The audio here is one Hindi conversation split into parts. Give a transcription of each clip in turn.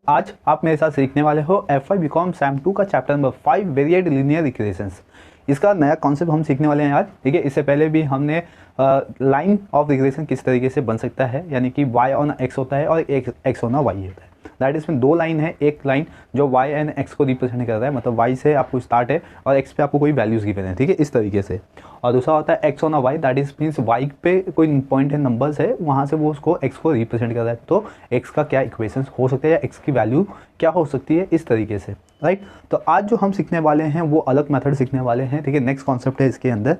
आज आप मेरे साथ सीखने वाले हो F5 बीकॉम सैम 2 का chapter number 5 variate linear equations. इसका नया कॉन्सेप्ट हम सीखने वाले हैं आज। ठीक है, इससे पहले भी हमने लाइन ऑफ रिग्रेशन किस तरीके से बन सकता है, यानी कि y ऑन x होता है और एक x ऑन y होता है। दैट इसमें दो लाइन है, एक लाइन जो y एंड x को रिप्रेजेंट कर रहा है, मतलब y से आपको स्टार्ट है और x पे आपको कोई वैल्यूज गिवन है। ठीक है, इस तरीके से। और दूसरा होता है x on y, that is means y पे कोई पॉइंट है, नंबर्स है, वहाँ से वो उसको x को रिप्रेजेंट कर रहा है। तो x का क्या इक्वेशन हो सकता है या x की वैल्यू क्या हो सकती है, इस तरीके से। राइट, तो आज जो हम सीखने वाले हैं वो अलग मेथड सीखने वाले हैं। ठीक है, नेक्स्ट कॉन्सेप्ट है इसके अंदर।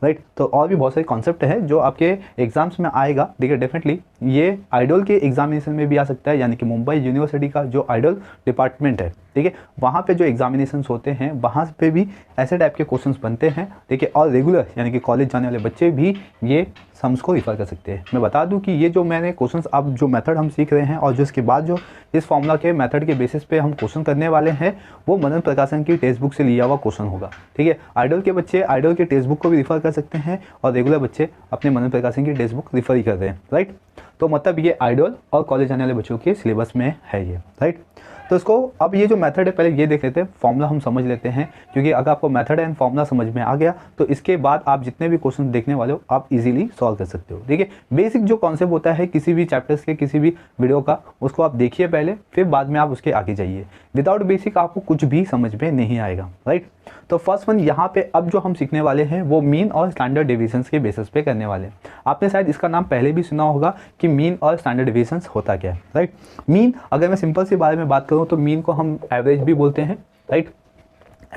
राइट, तो और भी बहुत सारे कॉन्सेप्ट है जो आपके एग्जाम्स में आएगा। ठीक है, डेफिनेटली ये आइडल के एग्जामिनेशन में भी आ सकता है, यानी कि मुंबई यूनिवर्सिटी का जो आइडल डिपार्टमेंट है, ठीक है, वहाँ पे जो एग्जामिनेशंस होते हैं वहाँ पे भी ऐसे टाइप के क्वेश्चंस बनते हैं। ठीक है, और रेगुलर यानी कि कॉलेज जाने वाले बच्चे भी ये सम्स को रिफ़र कर सकते हैं। मैं बता दूं कि ये जो मैंने क्वेश्चंस, अब जो मेथड हम सीख रहे हैं और जो इसके बाद जो इस फॉर्मूला के मेथड के बेसिस पे हम क्वेश्चन करने वाले हैं, वो मनन प्रकाशन की टेक्स्ट बुक से लिया हुआ क्वेश्चन होगा। ठीक है, आइडल के बच्चे आइडल के टेक्स्ट बुक को भी रिफ़र कर सकते हैं और रेगुलर बच्चे अपने मनन प्रकाशन की टेक्स्ट बुक रिफ़र ही कर रहे हैं। राइट, तो मतलब ये आइडल और कॉलेज जाने वाले बच्चों के सिलेबस में है ये। राइट, तो इसको अब ये जो मेथड है पहले ये देख लेते हैं, फॉर्मूला हम समझ लेते हैं, क्योंकि अगर आपको मेथड एंड फॉर्मूला समझ में आ गया तो इसके बाद आप जितने भी क्वेश्चन देखने वाले हो आप इजीली सॉल्व कर सकते हो। ठीक है, बेसिक जो कॉन्सेप्ट होता है किसी भी चैप्टर्स के, किसी भी वीडियो का, उसको आप देखिए पहले, फिर बाद में आप उसके आगे जाइए। विदाउट बेसिक आपको कुछ भी समझ में नहीं आएगा। राइट, तो फर्स्ट वन यहाँ पे अब जो हम सीखने वाले हैं वो मीन और स्टैंडर्ड डेविएशंस के बेसिस पे करने वाले हैं। आपने शायद इसका नाम पहले भी सुना होगा कि मीन और स्टैंडर्ड डेविएशंस होता क्या है। राइट, मीन, अगर मैं सिंपल सी बारे में बात करूँ तो मीन को हम एवरेज भी बोलते हैं। राइट,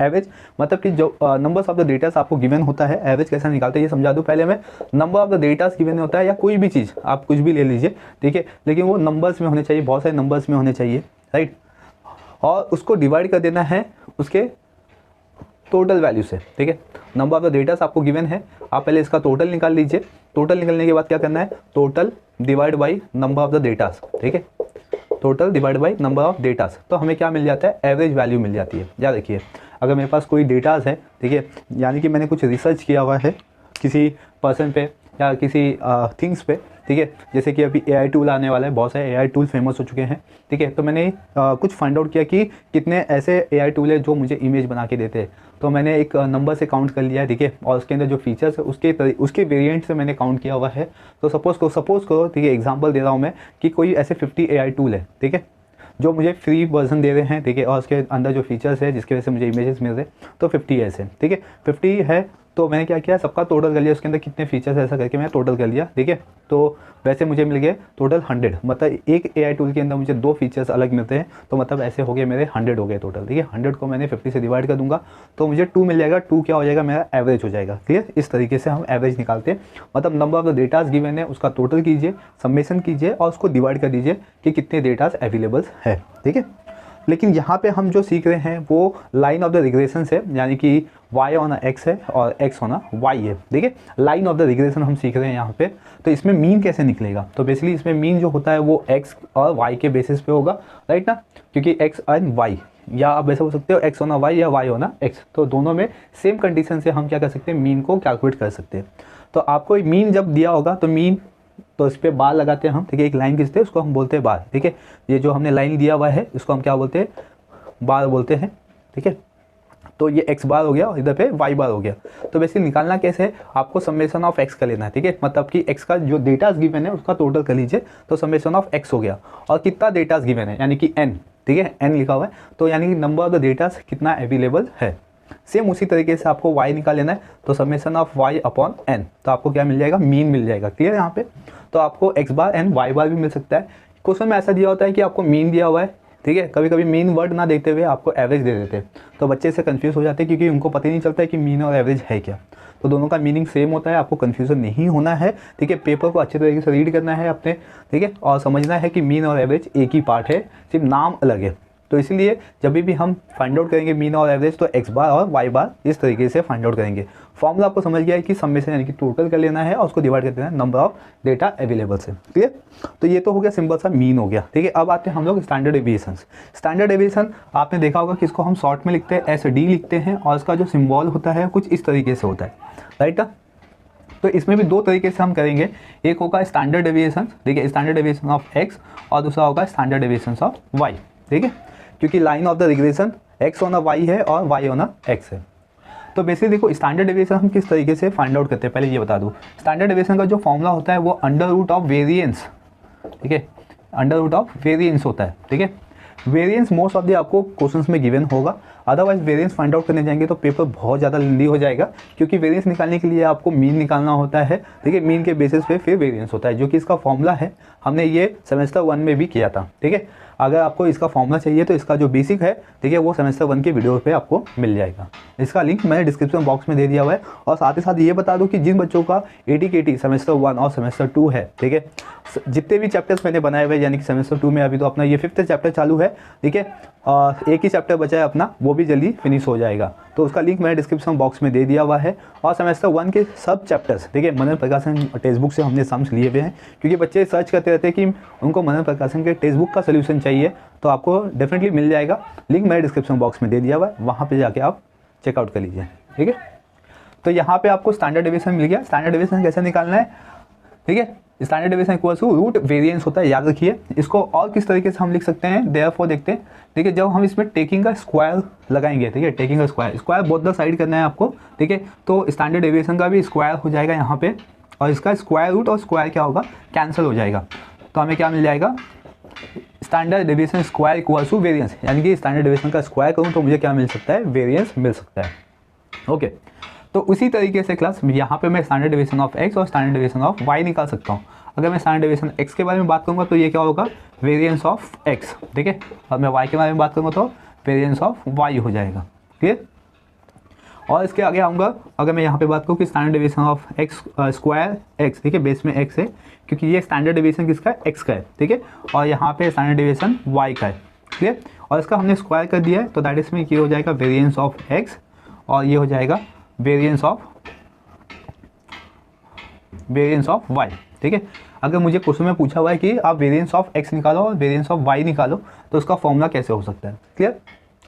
एवरेज मतलब कि जो नंबर्स ऑफ द डेटास आपको गिवन होता है, एवरेज कैसे निकालते हैं ये समझा दूं पहले मैं। Number of the datas given होता है, या कोई भी चीज़ आप कुछ भी ले लीजिए, ठीक है, लेकिन वो नंबर्स में होने चाहिए, बहुत सारे नंबर्स में होने चाहिए। राइट, और उसको डिवाइड कर देना है उसके टोटल वैल्यू से। ठीक है, नंबर ऑफ द डेटास आपको गिवन है, आप पहले इसका टोटल निकाल लीजिए। टोटल निकलने के बाद क्या करना है, total divide by number of the datas. ठीक है, total divide by number of datas, तो हमें क्या मिल जाता है, एवरेज वैल्यू मिल जाती है। याद रखिए, अगर मेरे पास कोई डेटास है, ठीक है, यानी कि मैंने कुछ रिसर्च किया हुआ है किसी पर्सन पे या किसी थिंग्स पे, ठीक है, जैसे कि अभी AI टूल आने वाला है, बहुत सारे AI टूल फेमस हो चुके हैं। ठीक है, तो मैंने कुछ फाइंड आउट किया कि कितने ऐसे AI टूल है जो मुझे इमेज बना के देते हैं। तो मैंने एक नंबर से काउंट कर लिया है, ठीक है, और उसके अंदर जो फीचर्स है उसके वेरिएंट से मैंने काउंट किया हुआ है। तो सपोज करो, ठीक है, एग्जांपल दे रहा हूँ मैं कि कोई ऐसे 50 AI टूल है, ठीक है, जो मुझे फ्री वर्जन दे रहे हैं। ठीक है, और उसके अंदर जो फीचर्स है जिसकी वजह से मुझे इमेजेस मिल रहे हैं, तो 50 ऐसे। ठीक है, 50 है, तो मैंने क्या किया, सबका टोटल कर लिया, उसके अंदर कितने फीचर्स है ऐसा करके मैंने टोटल कर लिया। ठीक है, तो वैसे मुझे मिल गए टोटल 100, मतलब एक AI टूल के अंदर मुझे 2 फीचर्स अलग मिलते हैं, तो मतलब ऐसे हो गए मेरे 100 हो गए टोटल। ठीक है, 100 को मैंने 50 से डिवाइड कर दूंगा तो मुझे 2 मिल जाएगा। 2 क्या हो जाएगा, मेरा एवरेज हो जाएगा। ठीक है, इस तरीके से हम एवरेज निकालते हैं, मतलब number of the datas given है उसका टोटल कीजिए, समेशन कीजिए और उसको डिवाइड कर दीजिए कि कितने डेटास अवेलेबल है। ठीक है, लेकिन यहाँ पे हम जो सीख रहे हैं वो लाइन ऑफ द रिग्रेशन है, यानी कि y ऑन x है और x ऑन y है। ठीक है, लाइन ऑफ द रिग्रेशन हम सीख रहे हैं यहाँ पे। तो इसमें मीन कैसे निकलेगा, तो बेसिकली इसमें मीन जो होता है वो x और y के बेसिस पे होगा। राइट ना, क्योंकि x एंड y, या आप ऐसा बोल सकते हो x ऑन y या y ऑन x, तो दोनों में सेम कंडीशन से हम क्या कर सकते हैं, मीन को कैलकुलेट कर सकते हैं। तो आपको मीन जब दिया होगा तो मीन, तो इस पर बार लगाते हैं हम। ठीक है, एक लाइन खींचते हैं, उसको हम बोलते हैं बार। ठीक है, ये जो हमने लाइन दिया हुआ है इसको हम क्या बोलते हैं, बार बोलते हैं। ठीक है, तो ये x बार हो गया और इधर पे y बार हो गया। तो बेसिकली निकालना कैसे है, आपको समेशन ऑफ x का लेना है। ठीक है, मतलब कि x का जो डेटास गिवन है उसका टोटल कर लीजिए, तो समेशन ऑफ x हो गया, और कितना डेटास गिवन है यानी कि n। ठीक है, n लिखा हुआ है, तो यानी कि नंबर ऑफ द डेटास कितना अवेलेबल है। सेम उसी तरीके से आपको y निकाल लेना है, तो summation of y upon n, तो आपको क्या मिल जाएगा, मीन मिल जाएगा। क्लियर है यहाँ पे, तो आपको x बार एंड y बार भी मिल सकता है। क्वेश्चन में ऐसा दिया होता है कि आपको मीन दिया हुआ है, ठीक है, कभी कभी मीन वर्ड ना देखते हुए आपको एवरेज दे देते हैं, तो बच्चे से कंफ्यूज हो जाते हैं क्योंकि उनको पता ही नहीं चलता है कि मीन और एवरेज है क्या। तो दोनों का मीनिंग सेम होता है, आपको कंफ्यूजन नहीं होना है। ठीक है, पेपर को अच्छे तरीके से रीड करना है अपने, ठीक है, और समझना है कि मीन और एवरेज एक ही पार्ट है, सिर्फ नाम अलग है। तो इसीलिए जब भी हम फाइंड आउट करेंगे मीन और एवरेज, तो x बार और y बार इस तरीके से फाइंड आउट करेंगे। फॉर्मूला आपको समझ गया है कि समेशन यानी कि टोटल कर लेना है और उसको डिवाइड कर देना है नंबर ऑफ डेटा अवेलेबल से। क्लियर, तो ये तो हो गया सिंपल सा मीन हो गया। ठीक है, अब आते हैं हम लोग स्टैंडर्ड डेविएशंस। स्टैंडर्ड डेविएशन आपने देखा होगा कि इसको हम शॉर्ट में लिखते हैं SD लिखते हैं, और इसका जो सिंबल होता है कुछ इस तरीके से होता है। राइट, तो इसमें भी 2 तरीके से हम करेंगे, एक होगा स्टैंडर्ड डेविएशन, ठीक है, स्टैंडर्ड डेविएशन ऑफ x, और दूसरा होगा स्टैंडर्ड डेविएशन ऑफ y। ठीक है, क्योंकि line of the regression X on Y है और वाई ऑन एक्स है। तो बेसिकली देखो स्टैंडर्ड डेविएशन हम किस तरीके से फाइंड आउट करते हैं, पहले ये बता दूँ। स्टैंडर्ड डेविएशन का जो फॉर्मूला होता है वो अंडर रूट ऑफ वेरिएंस, ठीक है, अंडर रूट ऑफ वेरिएंस होता है, ठीक है। वेरिएंस मोस्ट ऑफ द आपको क्वेश्चंस में गिवन होगा, अदरवाइज वेरिएंस फाइंड आउट करने जाएंगे तो पेपर बहुत ज़्यादा लेंदी हो जाएगा, क्योंकि वेरिएंस निकालने के लिए आपको मीन निकालना होता है, ठीक है। मीन के बेसिस पे फिर वेरिएंस होता है, जो कि इसका फॉर्मूला है, हमने ये सेमेस्टर 1 में भी किया था, ठीक है। अगर आपको इसका फॉर्मूला चाहिए तो इसका जो बेसिक है, ठीक है, वो सेमेस्टर 1 के वीडियो पे आपको मिल जाएगा। इसका लिंक मैंने डिस्क्रिप्शन बॉक्स में दे दिया हुआ है। और साथ ही साथ ये बता दूं कि जिन बच्चों का ATKT सेमेस्टर 1 और सेमेस्टर 2 है, ठीक है, जितने भी चैप्टर्स मैंने बनाए हुए, यानी कि सेमेस्टर 2 में अभी तो अपना ये 5th चैप्टर चालू है, ठीक है, एक ही चैप्टर बचा है अपना, वो भी जल्दी फिनिश हो जाएगा, तो उसका लिंक मैंने डिस्क्रिप्शन बॉक्स में दे दिया हुआ है। और सेमेस्टर 1 के सब चैप्टर्स, ठीक है, मनन प्रकाशन टेक्स्ट बुक से हमने सम्स लिए हुए हैं, क्योंकि बच्चे सर्च करते रहते हैं कि उनको मनन प्रकाशन के टेक्स्ट बुक का सोल्यूशन चाहिए, तो आपको डेफिनेटली मिल जाएगा। लिंक मैंने डिस्क्रिप्शन बॉक्स में दे दिया हुआ है, वहाँ पे जाके आप चेकआउट कर लीजिए, ठीक है। तो यहाँ पे आपको स्टैंडर्ड डेविएशन मिल गया। स्टैंडर्ड डेविएशन कैसे निकालना है, ठीक है, standard deviation equals to root variance होता है, याद रखिए। इसको और किस तरीके से हम लिख सकते हैं, देयरफॉर देखते हैं, ठीक है। जब हम इसमें टेकिंग का स्क्वायर लगाएंगे, ठीक है, टेकिंग का स्क्वायर बोथ द साइड करना है आपको, ठीक है, तो स्टैंडर्ड डेविएशन का भी स्क्वायर हो जाएगा यहाँ पे, और इसका स्क्वायर रूट और स्क्वायर क्या होगा, कैंसिल हो जाएगा। तो हमें क्या मिल जाएगा, standard deviation square equals to variance, यानी कि स्टैंडर्ड डेविएशन का स्क्वायर करूँ तो मुझे क्या मिल सकता है, वेरिएंस मिल सकता है। ओके, तो उसी तरीके से क्लास यहाँ पे मैं स्टैंडर्ड डेविएशन ऑफ एक्स और स्टैंडर्ड डेविएशन ऑफ वाई निकाल सकता हूँ। अगर मैं स्टैंडर्ड डेविएशन एक्स के बारे में बात करूँगा तो ये क्या होगा, वेरिएंस ऑफ एक्स, ठीक है, और मैं वाई के बारे में बात करूँगा तो वेरिएंस ऑफ वाई हो जाएगा, क्लियर। और इसके आगे आऊँगा, अगर मैं यहाँ पे बात करूँ कि standard deviation of x square x, ठीक है, बेस में एक्स है, क्योंकि ये स्टैंडर्ड डेविएशन किसका है, एक्स का है, ठीक है, और यहाँ पे स्टैंडर्ड डेविएशन वाई का है, क्लियर। और इसका हमने स्क्वायर कर दिया है, तो दैट इसमें ये हो जाएगा वेरिएंस ऑफ एक्स, और ये हो जाएगा वेरिएंस ऑफ वाई, ठीक है। अगर मुझे क्वेश्चन में पूछा हुआ है कि आप वेरिएंस ऑफ एक्स निकालो और वेरिएंस ऑफ वाई निकालो, तो उसका फॉर्मूला कैसे हो सकता है, क्लियर।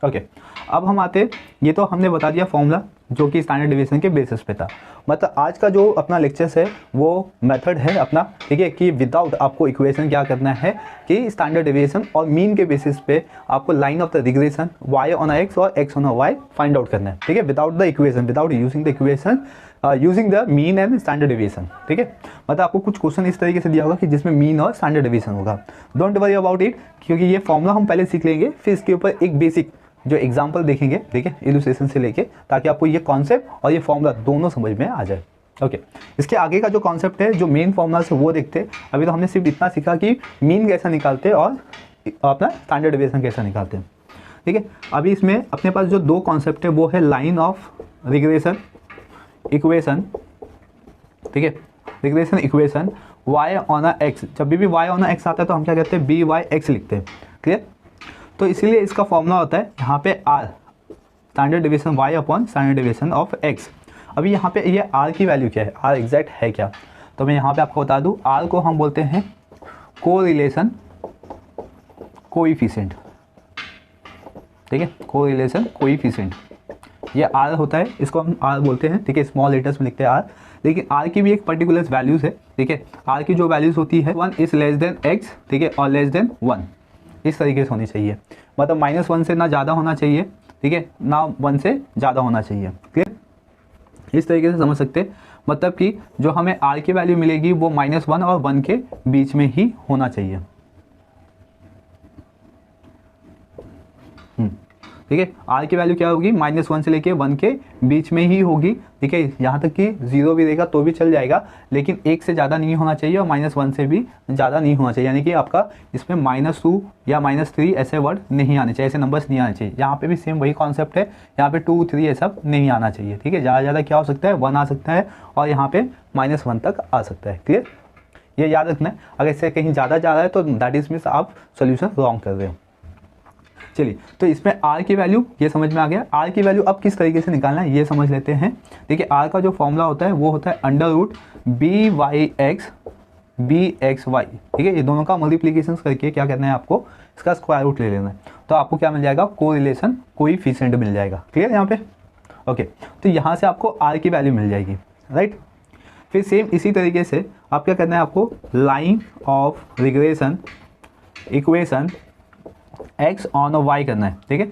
ओके, अब हम आते, ये तो हमने बता दिया फॉर्मूला जो कि स्टैंडर्ड डेविएशन के बेसिस पे था। मतलब आज का जो अपना लेक्चर्स है वो मेथड है अपना, ठीक है, कि विदाउट आपको इक्वेशन क्या करना है कि स्टैंडर्ड डेविएशन और मीन के बेसिस पे आपको line of the regression Y on X और X on Y find out करना है, ठीक है, without the equation, without using the equation, using the mean and standard deviation, ठीक है। मतलब आपको कुछ क्वेश्चन इस तरीके से दिया होगा कि जिसमें मीन और स्टैंडर्ड डेविएशन होगा। डोंट वरी अबाउट इट, क्योंकि ये फॉर्मूला हम पहले सीख लेंगे, फिर इसके ऊपर एक बेसिक जो एग्जाम्पल देखेंगे, ठीक है, इलस्ट्रेशन से लेके, ताकि आपको ये कॉन्सेप्ट और ये फॉर्मूला दोनों समझ में आ जाए। ओके, इसके आगे का जो कॉन्सेप्ट है, जो मेन फॉर्मूला से वो देखते हैं। अभी तो हमने सिर्फ इतना सीखा कि मीन कैसा निकालते हैं और अपना स्टैंडर्ड डेविएशन कैसा निकालते हैं, ठीक है। अभी इसमें अपने पास जो दो कॉन्सेप्ट है वो है लाइन ऑफ रिग्रेशन इक्वेशन, ठीक है, regression equation Y on X. जब भी वाई ऑन एक्स आता है तो हम क्या कहते हैं, बी वाई एक्स लिखते हैं, क्लियर। तो इसीलिए इसका फॉर्मूला होता है यहाँ पे R, standard deviation Y upon standard deviation of X. अभी यहाँ पे ये आर की वैल्यू क्या है, आर एग्जैक्ट है क्या, तो मैं यहाँ पे आपको बता दूँ, आर को हम बोलते हैं कोरिलेशन कोएफिशिएंट, ठीक है, कोरिलेशन कोएफिशिएंट, ये आर होता है, इसको हम आर बोलते हैं, ठीक है, स्मॉल लेटर्स में लिखते हैं आर। लेकिन आर की भी एक पर्टिकुलर वैल्यूज़ है, ठीक है, आर की जो वैल्यूज़ होती है 1 इज़ लेस देन एक्स, ठीक है, और लेस देन 1, इस तरीके से होनी चाहिए। मतलब -1 से ना ज़्यादा होना चाहिए, ठीक है, ना 1 से ज़्यादा होना चाहिए, क्लियर। इस तरीके से समझ सकते हैं, मतलब कि जो हमें आर की वैल्यू मिलेगी वो -1 और 1 के बीच में ही होना चाहिए, ठीक है। आर की वैल्यू क्या होगी, -1 से लेके 1 के बीच में ही होगी, ठीक है। यहाँ तक कि 0 भी रहेगा तो भी चल जाएगा, लेकिन 1 से ज़्यादा नहीं होना चाहिए और -1 से भी ज़्यादा नहीं होना चाहिए, यानी कि आपका इसमें -2 या -3 ऐसे वर्ड नहीं आने चाहिए, ऐसे नंबर्स नहीं आने चाहिए। यहाँ पे भी सेम वही कॉन्सेप्ट है, यहाँ पे 2 3 ये सब नहीं आना चाहिए, ठीक है। ज़्यादा क्या हो सकता है, 1 आ सकता है, और यहाँ पे -1 तक आ सकता है, क्लियर। ये याद रखना है, अगर इससे कहीं ज़्यादा जा रहा है तो दैट इज मीन्स आप सोल्यूशन रॉन्ग कर रहे हो। चलिए, तो इसमें आर की वैल्यू ये समझ में आ गया। आर की वैल्यू अब किस तरीके से निकालना है ये समझ लेते हैं। देखिए, आर का जो फॉर्मूला होता है वो होता है under root B Y X B X Y, ठीक है। ये दोनों का मल्टीप्लीकेशन करके क्या करना है, आपको इसका स्क्वायर रूट ले लेना है, तो आपको क्या मिल जाएगा, कोरिलेशन कोएफिशिएंट मिल जाएगा, क्लियर यहाँ पे। ओके, तो यहाँ से आपको आर की वैल्यू मिल जाएगी, राइट। फिर सेम इसी तरीके से आप क्या करना है, आपको line of regression equation X on और वाई करना है, ठीक है।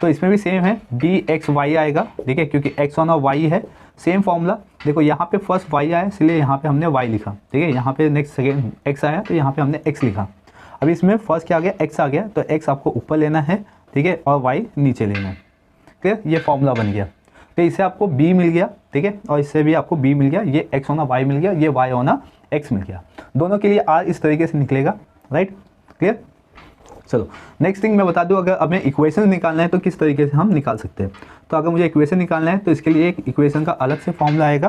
तो इसमें भी सेम है, बी एक्स वाई आएगा, ठीक है, क्योंकि एक्स ऑन और वाई है। सेम फॉर्मूला, देखो यहाँ पे फर्स्ट वाई आया इसलिए यहाँ पे हमने वाई लिखा, ठीक है। यहाँ पे नेक्स्ट सेकेंड एक्स आया तो यहाँ पे हमने एक्स लिखा। अभी इसमें फर्स्ट क्या आ गया, एक्स आ गया, तो एक्स आपको ऊपर लेना है, ठीक है, और वाई नीचे लेना है, ठीक है। ये फॉर्मूला बन गया। तो इससे आपको बी मिल गया, ठीक है, और इससे भी आपको बी मिल गया। ये एक्स होना वाई मिल गया, ये वाई होना एक्स मिल गया। दोनों के लिए आर इस तरीके से निकलेगा, राइट, क्लियर। चलो नेक्स्ट थिंग मैं बता दूं, अगर हमें इक्वेशन निकालना है तो किस तरीके से हम निकाल सकते हैं। तो अगर मुझे इक्वेशन निकालना है तो इसके लिए एक इक्वेशन का अलग से फॉर्मूला आएगा,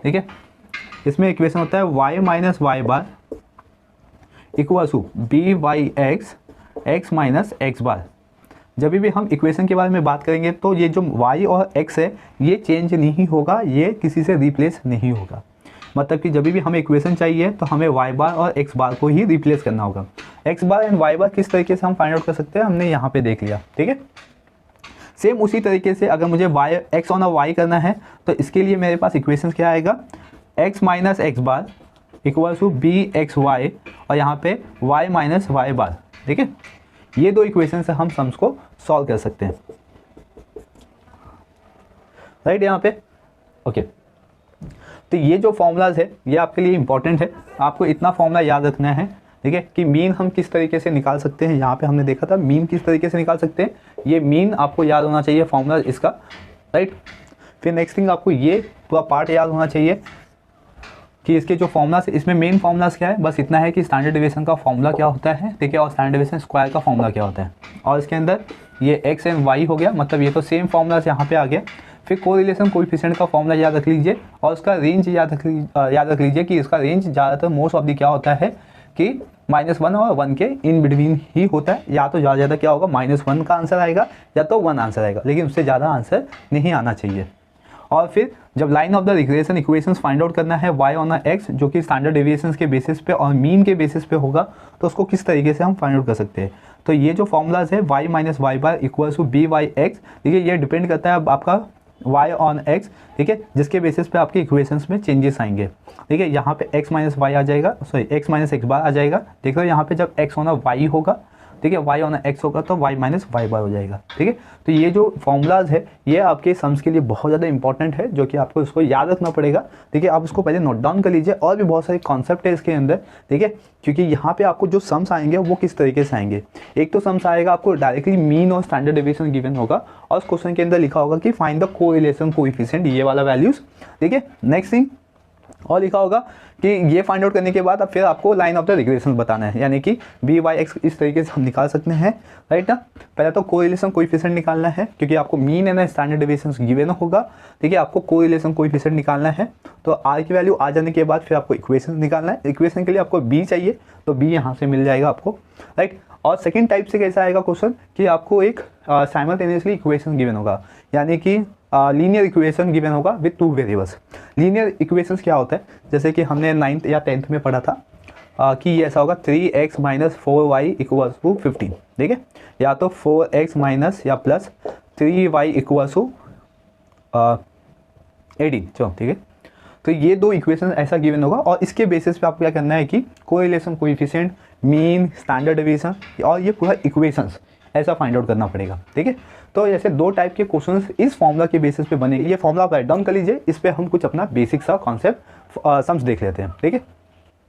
ठीक है। इसमें इक्वेशन होता है y minus Y bar equal to B Y X minus X bar. जब भी हम इक्वेशन के बारे में बात करेंगे तो ये जो y और x है ये चेंज नहीं होगा, ये किसी से रिप्लेस नहीं होगा। मतलब कि जब भी हमें इक्वेशन चाहिए तो हमें y बार और x बार को ही रिप्लेस करना होगा। x बार एंड y बार किस तरीके से हम फाइंड आउट कर सकते हैं, हमने यहाँ पे देख लिया, ठीक है। सेम उसी तरीके से अगर मुझे x ऑन y करना है तो इसके लिए मेरे पास इक्वेशन क्या आएगा, x minus X bar equal to B X Y और यहाँ पे y माइनस वाई बार, ठीक है। ये दो इक्वेशन से हम सम्स को सॉल्व कर सकते हैं, राइट, यहाँ पे ओके। तो ये जो फॉर्मूलाज है ये आपके लिए इंपॉर्टेंट है, आपको इतना फॉर्मूला याद रखना है, ठीक है, कि मीन हम किस तरीके से निकाल सकते हैं। यहाँ पे हमने देखा था मीन किस तरीके से निकाल सकते हैं, ये मीन आपको याद होना चाहिए फॉर्मूला इसका, राइट। फिर नेक्स्ट थिंग आपको ये पूरा पार्ट याद होना चाहिए कि इसके जो फॉर्मूलास, इसमें मेन फॉर्मूलास क्या है, बस इतना है कि स्टैंडर्ड डेविएशन का फॉर्मूला क्या होता है, ठीक है, और स्टैंडर्ड डेविएशन स्क्वायर का फॉर्मूला क्या होता है। और इसके अंदर ये एक्स एंड वाई हो गया, मतलब ये तो सेम फॉर्मूलास यहाँ पे आ गया। फिर कोरिलेशन कोएफिशिएंट का फॉर्मूला याद रख लीजिए और उसका रेंज याद रख लीजिए कि इसका रेंज ज़्यादातर मोस्ट ऑफ दी क्या होता है कि -1 और 1 के इन बिटवीन ही होता है। या तो ज़्यादा क्या होगा, -1 का आंसर आएगा या तो 1 आंसर आएगा, लेकिन उससे ज़्यादा आंसर नहीं आना चाहिए। और फिर जब line of the regression equations find out करना है y ऑन x जो कि स्टैंडर्ड डेविएशंस के बेसिस पे और मीन के बेसिस पे होगा, तो उसको किस तरीके से हम फाइंड आउट कर सकते हैं। तो ये जो फॉर्मूलाज है y minus Y bar equal to B Y X, ठीक है, ये डिपेंड करता है आपका y ऑन x, ठीक है, जिसके बेसिस पे आपके इक्वेशंस में चेंजेस आएंगे, ठीक है। यहाँ पे x माइनस वाई आ जाएगा, सॉरी x माइनस एक्स बार आ जाएगा। देख लो यहाँ पे जब x होना y होगा, ठीक है, y ऑन x होगा तो y माइनस वाई बार हो जाएगा, ठीक है। तो ये जो फॉर्मूलाज है ये आपके सम्स के लिए बहुत ज़्यादा इंपॉर्टेंट है, जो कि आपको इसको याद रखना पड़ेगा, ठीक है। आप उसको पहले नोट डाउन कर लीजिए, और भी बहुत सारे कॉन्सेप्ट है इसके अंदर, ठीक है, क्योंकि यहाँ पे आपको जो सम्स आएंगे वो किस तरीके से आएंगे। एक तो सम्स आएगा आपको डायरेक्टली मीन और स्टैंडर्ड डेविएशन गिवन होगा और उस क्वेश्चन के अंदर लिखा होगा कि फाइंड द कोरिलेशन कोएफिशिएंट, ये वाला वैल्यूज, ठीक है। नेक्स्ट थिंग और लिखा होगा कि ये फाइंड आउट करने के बाद अब फिर आपको लाइन ऑफ द रिग्रेशन बताना है, यानी कि बी वाई एक्स इस तरीके से हम निकाल सकते हैं, राइट ना। पहले तो कोरिलेशन कोएफिशिएंट निकालना है, क्योंकि आपको mean and standard deviation given होगा, ठीक है। आपको कोरिलेशन कोएफिशिएंट निकालना है, तो आर की वैल्यू आ जाने के बाद फिर आपको इक्वेशन निकालना है। इक्वेशन के लिए आपको बी चाहिए तो बी यहाँ से मिल जाएगा आपको, राइट। और सेकेंड टाइप से कैसा आएगा क्वेश्चन कि आपको एक साइमल्टेनियसली इक्वेशन गिवन होगा, यानी कि लीनियर इक्वेशन गिवन होगा विद 2 वेरिएबल्स। लीनियर इक्वेशंस क्या होता है, जैसे कि हमने 9th या 10th में पढ़ा था कि ये ऐसा होगा 3x minus 4y equals to 15, ठीक है, या तो 4x माइनस या प्लस 3y इक्वल्स टू 18, चलो ठीक है। तो ये दो इक्वेशन ऐसा गिवन होगा और इसके बेसिस पे आपको क्या करना है कि correlation coefficient, mean, standard deviation और ये पूरा इक्वेशंस ऐसा फाइंड आउट करना पड़ेगा, ठीक है। तो ऐसे दो टाइप के क्वेश्चंस इस फॉर्मूला के बेसिस पे बनेंगे। ये फॉर्मूला आप राइट डाउन कर लीजिए, इस पे हम कुछ अपना बेसिक सा कॉन्सेप्ट सम्स देख लेते हैं, ठीक है।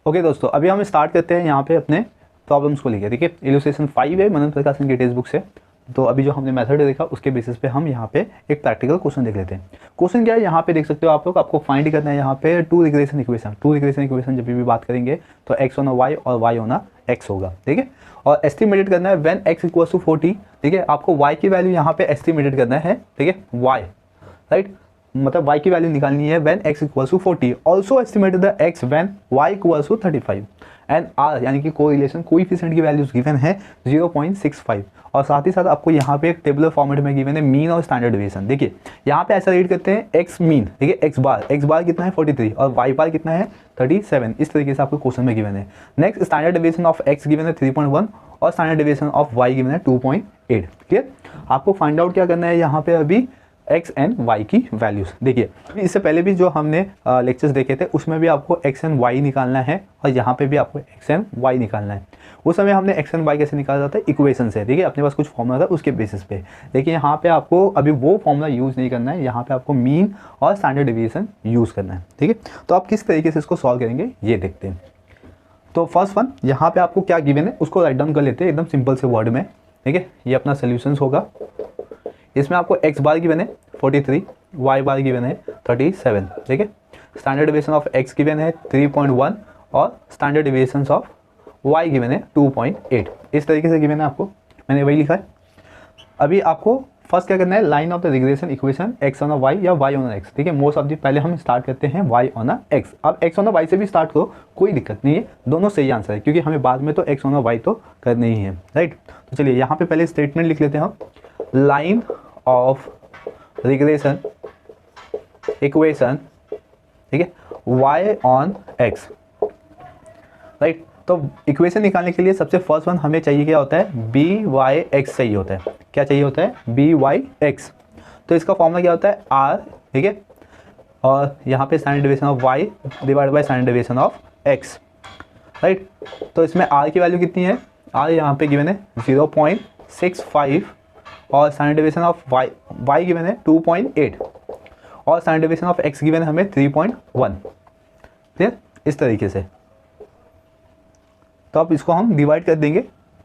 ओके दोस्तों, अभी हम स्टार्ट करते हैं यहाँ पे अपने प्रॉब्लम्स को लेकर, ठीक है। इलस्ट्रेशन 5 है मनन प्रकाशन की टेक्स्ट बुक से। तो अभी जो हमने मेथड देखा उसके बेसिस पे हम यहाँ पे एक प्रैक्टिकल क्वेश्चन देख लेते हैं। क्वेश्चन क्या है, यहाँ पे देख सकते हो आप लोग, आपको फाइंड करना है यहाँ पे 2 रिग्रेशन इक्वेशन। 2 रिग्रेशन इक्वेशन जब भी बात करेंगे तो x होना y और y होना x होगा, ठीक है। और एस्टिमेटेड करना है व्हेन x इक्वल्स टू 40, ठीक है। आपको y की वैल्यू यहाँ पे एस्टिमेटेड करना है, ठीक है, y, राइट, मतलब y की वैल्यू निकालनी है when x equals to 40। Also estimated the x when y equals to 35 and r यानी कि कोरिलेशन कोएफिशिएंट की वैल्यूज गिवन है 0.65। और साथ ही साथ आपको यहाँ पे एक टेबुलर फॉर्मेट में गिवन है मीन और स्टैंडर्ड डेविएशन। देखिए यहाँ पे ऐसा रीड करते हैं x मीन, ठीक है, x बार कितना है 43 और y बार कितना है 37। इस तरीके से आपको क्वेश्चन में गिवन है। Next standard deviation of x given है 3.1 और standard deviation of y given है 2.8। क्लियर। आपको फाइंड आउट क्या करना है यहाँ पे अभी एक्स एंड वाई की वैल्यूज़। देखिए इससे पहले भी जो हमने लेक्चर्स देखे थे उसमें भी आपको एक्स एंड वाई निकालना है और यहाँ पे भी आपको एक्स एंड वाई निकालना है। उस समय हमने एक्स एंड वाई कैसे निकाला जाता है, इक्वेशन से। देखिए अपने पास कुछ फॉर्मूला था उसके बेसिस पे, लेकिन यहाँ पे आपको अभी वो फॉर्मूला यूज़ नहीं करना है, यहाँ पे आपको मीन और स्टैंडर्ड डेविएशन यूज़ करना है। ठीक है, तो आप किस तरीके से इसको सॉल्व करेंगे ये देखते हैं। तो फर्स्ट वन, यहाँ पे आपको क्या गिवन है उसको राइट डाउन कर लेते हैं एकदम सिंपल से वर्ड में। ठीक है, ये अपना सोल्यूशंस होगा। इसमें आपको एक्स बार गिवन है 43, वाई बार गिवन है 37। ठीक है, standard deviation of X given है 3.1 और standard deviation of Y given है 2.8। इस तरीके से गिवन है आपको, मैंने वही लिखा है। अभी आपको फर्स्ट क्या करना है, line of the regression equation X on Y या वाई ऑन एक्स। ठीक है, मोस्ट ऑफ दी पहले हम स्टार्ट करते हैं वाई ऑन एक्स। अब एक्स ऑन वाई से भी स्टार्ट करो, कोई दिक्कत नहीं है, दोनों सही आंसर है, क्योंकि हमें बाद में तो एक्स ऑन वाई तो करनी ही है, राइट। तो चलिए यहाँ पे पहले स्टेटमेंट लिख लेते हैं हम, लाइन ऑफ रिग्रेशन इक्वेशन, ठीक है, वाई ऑन एक्स, राइट। तो इक्वेशन निकालने के लिए सबसे फर्स्ट वन हमें चाहिए क्या होता है, बी वाई एक्स चाहिए होता है। क्या चाहिए होता है, बी वाई एक्स। तो इसका फॉर्मूला क्या होता है, आर, ठीक है, और यहाँ पे standard deviation of Y divide by standard deviation of X, right. तो इसमें आर की वैल्यू कितनी है, आर यहाँ पे गिवन है 0.65 और standard deviation of Y given है 2.8 और standard deviation of X given है हमें 3.1। क्लियर, इस तरीके से। तो अब इसको हम डिवाइड कर देंगे।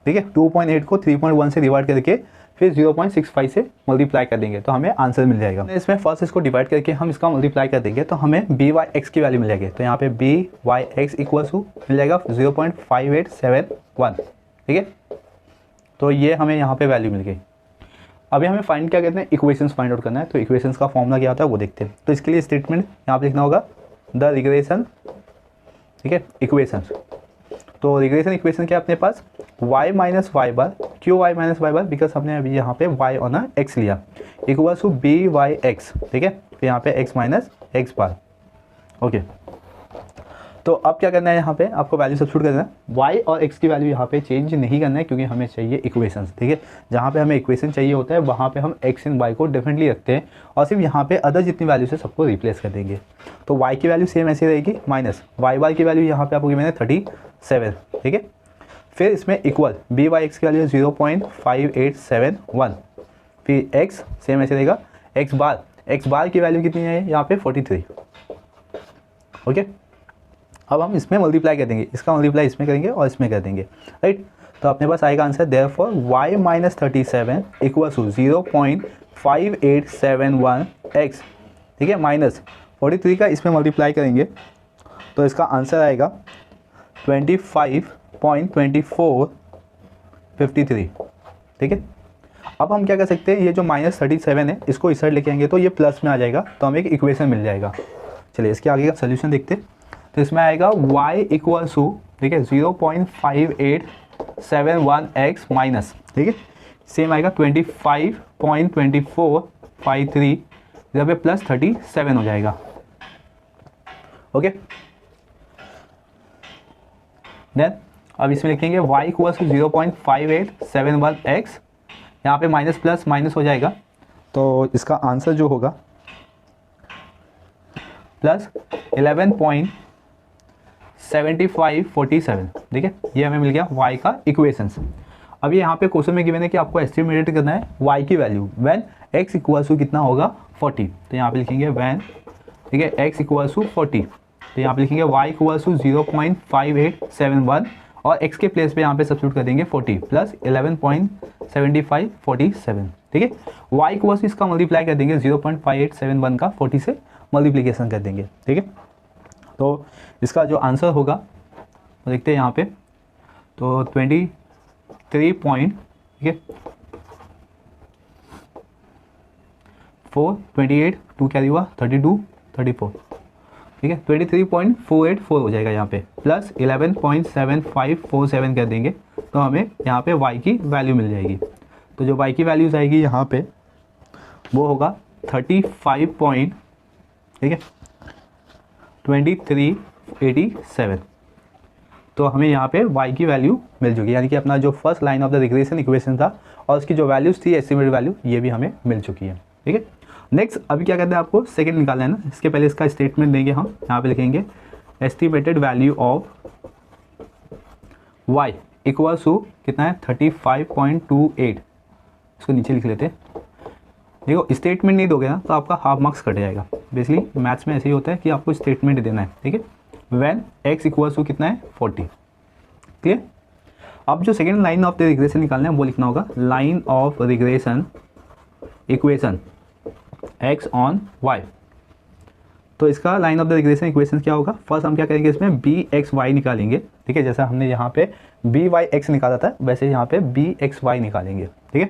ठीक है, 2.8 को 3.1 से डिवाइड करके फिर 0.65 से मल्टीप्लाई कर देंगे तो हमें आंसर मिल जाएगा। इसमें फर्स्ट इसको डिवाइड करके हम इसका मल्टीप्लाई कर देंगे तो हमें बी वाई एक्स की वैल्यू मिल जाएगी। तो यहाँ पे B Y X equal to मिल जाएगा 0.5871। ठीक है, तो ये हमें यहाँ पे वैल्यू मिल गई। अभी हमें फाइंड क्या करना है, इक्वेशंस फाइंड आउट करना है। तो इक्वेशंस का फॉर्मूला क्या होता है वो देखते हैं। तो इसके लिए स्टेटमेंट यहाँ पे लिखना होगा द रिग्रेशन, ठीक है, इक्वेशन। तो रिग्रेशन इक्वेशन क्या है अपने पास, y माइनस वाई बार, क्यों y minus Y bar, because हमने अभी यहाँ पे y ऑन x लिया, equal to B Y X. ठीक है, तो यहाँ पे x minus X bar. Okay, तो अब क्या करना है, यहाँ पे आपको वैल्यू सब्स्टिट्यूट करना है। y और x की वैल्यू यहाँ पे चेंज नहीं करना है क्योंकि हमें चाहिए इक्वेशन। ठीक है, जहाँ पे हमें इक्वेशन चाहिए होता है वहाँ पे हम x एंड y को डेफिनेटली रखते हैं और सिर्फ यहाँ पे अदर जितनी वैल्यू से सबको रिप्लेस कर देंगे। तो y की वैल्यू सेम ऐसी रहेगी, माइनस वाई बार की वैल्यू यहाँ पे आपको मैंने 37। ठीक है, फिर इसमें इक्वल बी वाई एक्स की वैल्यू 0.5871, फिर x सेम ऐसे रहेगा, x बार की वैल्यू कितनी है यहाँ पे 43। ओके, अब हम इसमें मल्टीप्लाई कर देंगे, इसका मल्टीप्लाई इसमें करेंगे और इसमें कर देंगे, राइट। तो अपने पास आएगा answer therefore y minus 37 equal to 0.5871 x। ठीक है, माइनस 43 का इसमें मल्टीप्लाई करेंगे तो इसका आंसर आएगा 25.2453। ठीक है, अब हम क्या कर सकते हैं, ये जो माइनस 37 है इसको इस साइड लेके आएंगे तो ये प्लस में आ जाएगा तो हमें एक इक्वेशन मिल जाएगा। चलिए इसके आगे का सोल्यूशन देखते हैं। तो इसमें आएगा y इक्वल टू, ठीक है, 0.5871 x माइनस, ठीक है, सेम आएगा 25.2453, इधर पे प्लस 37 हो जाएगा। ओके, देन अब इसमें लिखेंगे y इक्वल टू 0.5871 x, यहाँ पे माइनस प्लस माइनस हो जाएगा तो इसका आंसर जो होगा प्लस 11.7547। ठीक है, ये हमें मिल गया y का इक्वेशंस। अब ये यहाँ पे क्वेश्चन में गिवन है कि आपको एस्टिमेट करना है y की value when x equal to कितना होगा 40। तो यहाँ पे लिखेंगे व्हेन, ठीक है, x इक्वल टू 40, तो यहाँ पे लिखेंगे y इक्वल टू 0.5871 और x के प्लेस पे यहाँ पे सब्स्टिट्यूट कर देंगे 40 प्लस 11.7547। ठीक है, y इक्वल टू इसका मल्टीप्लाई कर देंगे 0.5871 का 40 से मल्टीप्लिकेशन कर देंगे। ठीक है, तो इसका जो आंसर होगा वो देखते हैं यहाँ पे, तो 23 पॉइंट, ठीक है, 428 टू क्या हुआ 32 34। ठीक है, 23.484 हो जाएगा यहाँ पे, प्लस 11.7547 कर देंगे तो हमें यहाँ पे y की वैल्यू मिल जाएगी। तो जो y की वैल्यूज आएगी यहाँ पे वो होगा 35 पॉइंट, ठीक है, 2387। तो हमें यहाँ पे y की वैल्यू मिल चुकी है, यानी कि अपना जो first line of the regression equation था और उसकी जो वैल्यूज़ थी एस्टिमेटेड वैल्यू ये भी हमें मिल चुकी है। ठीक है, नेक्स्ट अभी क्या कहते हैं, आपको सेकंड निकालना है ना, इसके पहले इसका स्टेटमेंट देंगे हम, यहाँ पे लिखेंगे estimated value of y equal to कितना है 35.28। इसको नीचे लिख लेते हैं। देखो स्टेटमेंट नहीं दोगे ना तो आपका हाफ मार्क्स कट जाएगा। बेसिकली मैथ्स में ऐसे ही होता है कि आपको स्टेटमेंट देना है, ठीक है। व्हेन x इक्वल टू कितना है 40, क्लियर। अब जो second line of the regression निकालना है वो लिखना होगा line of regression equation x on y। तो इसका line of the regression equation क्या होगा, फर्स्ट हम क्या करेंगे, इसमें बी एक्स वाई निकालेंगे, ठीक है। जैसा हमने यहाँ पे बी वाई एक्स निकाला था वैसे यहाँ पे बी एक्स वाई निकालेंगे, ठीक है।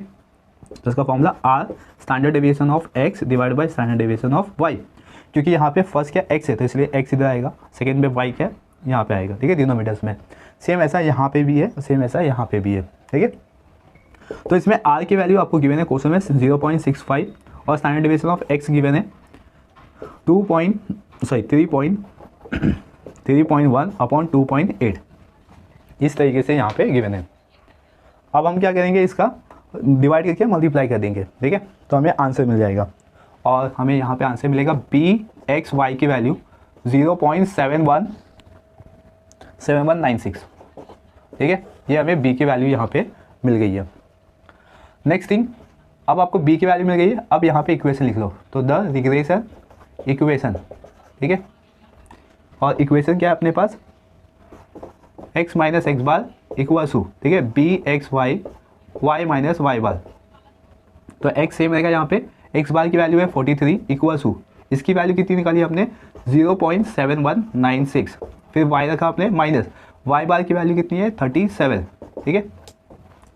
तो इसका formula R standard deviation of X divide by standard deviation of Y. क्योंकि यहाँ पे फर्स्ट क्या एक्स है तो इसलिए एक्स इधर आएगा, सेकेंड पे वाई क्या यहाँ पे आएगा, ठीक है, डिनोमिनेटर्स में। सेम ऐसा यहाँ पे भी है, सेम ऐसा यहाँ पे भी है, ठीक है। तो इसमें आर की वैल्यू आपको गिवन है क्वेश्चन में 0.65 और standard deviation of X given है 3.1 अपॉन 2.8, इस तरीके से यहाँ पे गिवन है। अब हम क्या करेंगे, इसका डिवाइड करके मल्टीप्लाई कर देंगे, ठीक है। तो हमें आंसर मिल जाएगा और हमें यहाँ पे आंसर मिलेगा बी एक्स वाई की वैल्यू 0.7196, ठीक है। ये हमें बी की वैल्यू यहाँ पे मिल गई है। नेक्स्ट थिंग, अब आपको बी की वैल्यू मिल गई है, अब यहाँ पे इक्वेशन लिख लो। तो द रिग्रेशन इक्वेशन, ठीक है। और इक्वेशन क्या है अपने पास, x minus X bar equal to, ठीक है, B X Y Y minus Y bar. तो x सेम रहेगा, यहाँ पे x बार की वैल्यू है 43 इक्वल टू, इसकी वैल्यू कितनी निकाली आपने 0.7196, फिर y रखा आपने माइनस y बार की वैल्यू कितनी है 37, ठीक है।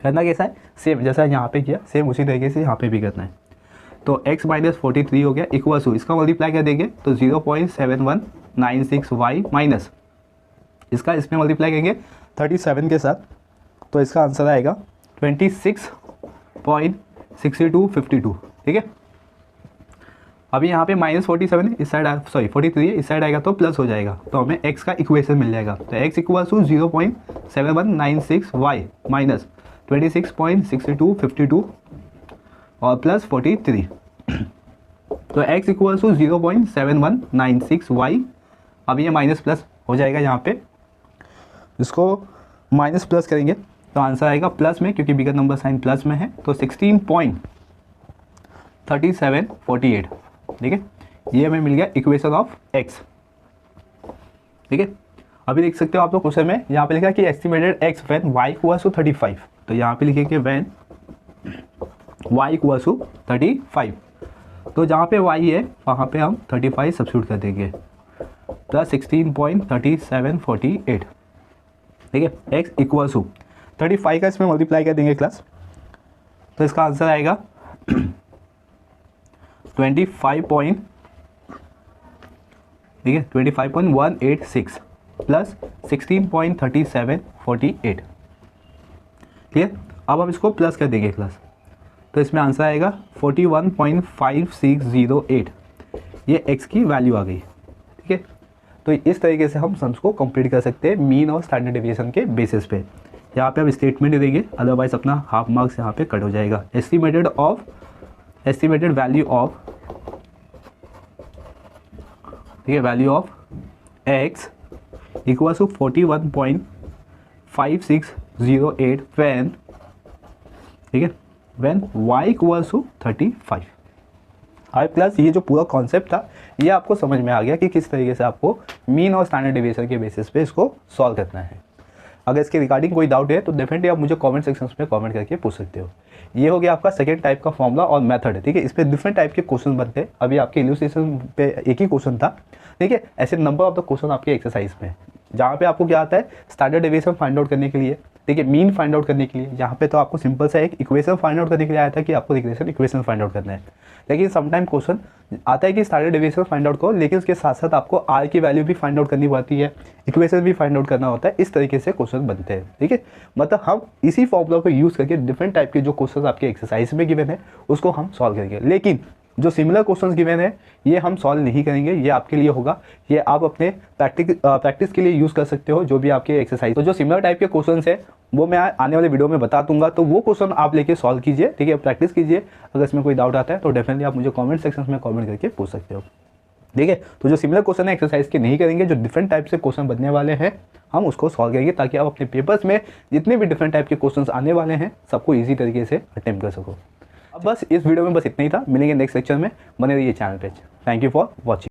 करना कैसा है, सेम जैसा यहाँ पे किया सेम उसी तरीके से यहाँ पे भी करना है। तो x माइनस 43 हो गया इक्वल टू, इसका मल्टीप्लाई कर देंगे तो 0.7196y माइनस इसका इसमें मल्टीप्लाई करेंगे 37 के साथ, तो इसका आंसर आएगा 26.6252, ठीक है। अभी यहाँ पे माइनस 47 है, इस साइड 43 है, इस साइड आएगा तो प्लस हो जाएगा, तो हमें x का इक्वेशन मिल जाएगा। तो x equal to 0.7196y minus 26.6252 और प्लस 43। तो x इक्वल टू 0.7196y, अब ये माइनस प्लस हो जाएगा, यहाँ पे इसको माइनस प्लस करेंगे तो आंसर आएगा प्लस में, क्योंकि बिगर नंबर साइन प्लस में है, तो 16.3748, ठीक है। ये हमें मिल गया इक्वेशन ऑफ x, ठीक है। अभी देख सकते हो आप लोग क्वेश्चन में यहाँ पे लिखा कि estimated x when y equals to 35, तो यहाँ पे लिखेंगे व्हेन y इक्वल्स टू 35, तो जहाँ पे y है वहाँ पे हम 35 सब्स्टिट्यूट कर देंगे, प्लस 16.3748, ठीक है। x इक्वल्स टू 35 का इसमें मल्टीप्लाई कर देंगे क्लास, तो इसका आंसर आएगा 25.186 प्लस 16.3748, ठीक है। अब हम इसको प्लस कर देंगे क्लास, तो इसमें आंसर आएगा 41.5608, ये x की वैल्यू आ गई, ठीक है। तो इस तरीके से हम सम्स को कंप्लीट कर सकते हैं मीन और स्टैंडर्ड डेविएशन के बेसिस पे। यहाँ पे हम स्टेटमेंट देंगे, अदरवाइज अपना हाफ मार्क्स यहाँ पे कट हो जाएगा। एस्टिमेटेड वैल्यू ऑफ, ठीक है, value of x equal to 41.5608 when, ठीक है, व्हेन y इक्वल्स टू 35। हाई प्लस ये जो पूरा कॉन्सेप्ट था ये आपको समझ में आ गया कि किस तरीके से आपको मीन और स्टैंडर्ड डेविएशन के बेसिस पे इसको सॉल्व करना है। अगर इसके रिगार्डिंग कोई डाउट है तो डेफिनेटली आप मुझे कमेंट सेक्शन में कमेंट करके पूछ सकते हो। ये हो गया आपका सेकंड टाइप का फॉर्मूला और मेथड, ठीक है। इस पर डिफरेंट टाइप के क्वेश्चन बनते हैं। अभी आपके इलस्ट्रेशन पे एक ही क्वेश्चन था, ठीक है। ऐसे नंबर ऑफ द क्वेश्चन आपके एक्सरसाइज में, जहाँ पे आपको क्या आता है स्टैंडर्ड डेविएशन फाइंड आउट करने के लिए, ठीक है, मीन फाइंड आउट करने के लिए। यहाँ पे तो आपको सिंपल सा एक इक्वेशन फाइंड आउट करने के लिए आया था कि आपको रिग्रेशन इक्वेशन फाइंड आउट करना है। लेकिन समटाइम क्वेश्चन आता है कि स्टैंडर्ड डेविएशन फाइंड आउट करो, लेकिन उसके साथ साथ आपको आर की वैल्यू भी फाइंड आउट करनी पड़ती है, इक्वेशन भी फाइंड आउट करना होता है। इस तरीके से क्वेश्चन बनते हैं, ठीक है। मतलब हम इसी फॉर्मूला को यूज़ करके डिफरेंट टाइप के जो क्वेश्चन आपके एक्सरसाइज में गिवन है उसको हम सॉल्व करेंगे। लेकिन जो सिमिलर क्वेश्चंस गिवन है ये हम सॉल्व नहीं करेंगे, ये आपके लिए होगा, ये आप अपने प्रैक्टिस के लिए यूज़ कर सकते हो जो भी आपके एक्सरसाइज। तो जो सिमिलर टाइप के क्वेश्चंस है वो मैं आने वाले वीडियो में बता दूंगा, तो वो क्वेश्चन आप लेके सॉल्व कीजिए, ठीक है, प्रैक्टिस कीजिए। अगर इसमें कोई डाउट आता है तो डेफिनेटली आप मुझे कॉमेंट सेक्शन में कॉमेंट करके पूछ सकते हो, ठीक है। तो जो सिमिलर क्वेश्चन है एक्सरसाइज के नहीं करेंगे, जो डिफरेंट टाइप से क्वेश्चन बनने वाले हैं हम उसको सॉल्व करेंगे, ताकि आप अपने पेपर्स में जितने भी डिफरेंट टाइप के क्वेश्चंस आने वाले हैं सबको ईजी तरीके से अटेम्प्ट कर सको। अब बस इस वीडियो में बस इतना ही था, मिलेंगे नेक्स्ट लेक्चर में, बने रहिए चैनल पे। Thank you for watching.